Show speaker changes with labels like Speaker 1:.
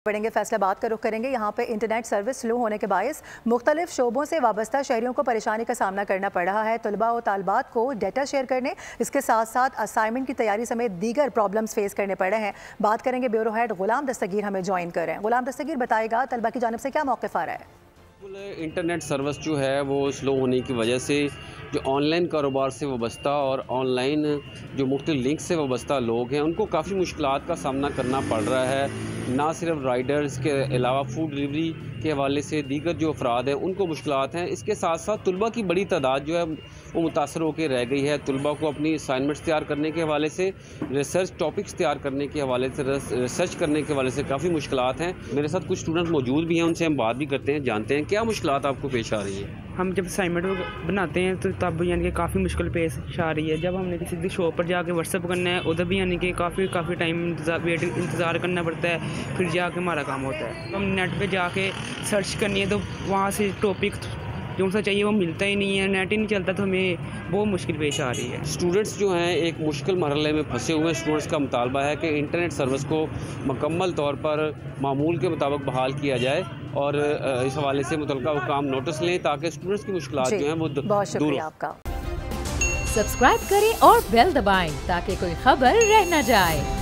Speaker 1: बढ़ेंगे फैसलाबाद का रुख करेंगे। यहाँ पे इंटरनेट सर्विस स्लो होने के बायस मुख्तलिफ शोबों से वाबस्ता शहरियों को परेशानी का सामना करना पड़ रहा है। तलबा और तालबात को डेटा शेयर करने, इसके साथ साथ असाइनमेंट की तैयारी समेत दीगर प्रॉब्लम्स फेस करने पड़ रहे हैं। बात करेंगे ब्यूरो हेड गुलाम दस्तगीर हमें ज्वाइन कर रहे हैं। गुलाम दस्तगीर बताएगा तलबा की जानिब से क्या मौक़िफ़ आ रहा है?
Speaker 2: इंटरनेट सर्विस जो है वो स्लो होने की वजह से जो ऑनलाइन कारोबार से वाबस्ता और ऑनलाइन जो मुख्तलिफ लिंक से वाबस्ता लोग हैं उनको काफ़ी मुश्किलात का सामना करना पड़ रहा है। ना सिर्फ राइडर्स के अलावा फूड डिलीवरी के हवाले से दीगर जो अफराद हैं उनको मुश्किलात हैं। इसके साथ साथ तलबा की बड़ी तादाद जो है वो मुतासर होकर रह गई है। तलबा को अपनी असाइनमेंट्स तैयार करने के हवाले से, रिसर्च टॉपिक्स तैयार करने के हवाले से, रिसर्च करने के हवाले से काफ़ी मुश्किलात हैं। मेरे साथ कुछ स्टूडेंट मौजूद भी हैं, उनसे हम बात भी करते हैं, जानते हैं क्या मुश्किलात आपको पेश आ रही है।
Speaker 3: हम जब असाइनमेंट बनाते हैं तो तब यानी कि काफ़ी मुश्किल पेश आ रही है। जब हमने किसी शॉप पर जाके व्हाट्सअप करना है उधर भी यानी कि काफ़ी टाइम इंतज़ार करना पड़ता है, फिर जाके हमारा काम होता है। हम नेट पे जाके सर्च करनी है तो वहाँ से टॉपिक जो सा चाहिए वो मिलता ही नहीं है, नेट ही नहीं चलता, तो हमें बहुत मुश्किल पेश आ रही है।
Speaker 2: स्टूडेंट्स जो हैं एक मुश्किल मरहले में फंसे हुए हैं। स्टूडेंट्स का मुतालबा है कि इंटरनेट सर्विस को मुकम्मल तौर पर मामूल के मुताबिक बहाल किया जाए और इस हवाले से मुतल्लिका हुकाम नोटिस लें ताकि स्टूडेंट्स की मुश्किलात जो हैं वो
Speaker 1: बहुत शुक्रिया आपका।
Speaker 4: सब्सक्राइब करें और बेल दबाएं ताकि कोई खबर रह न जाए।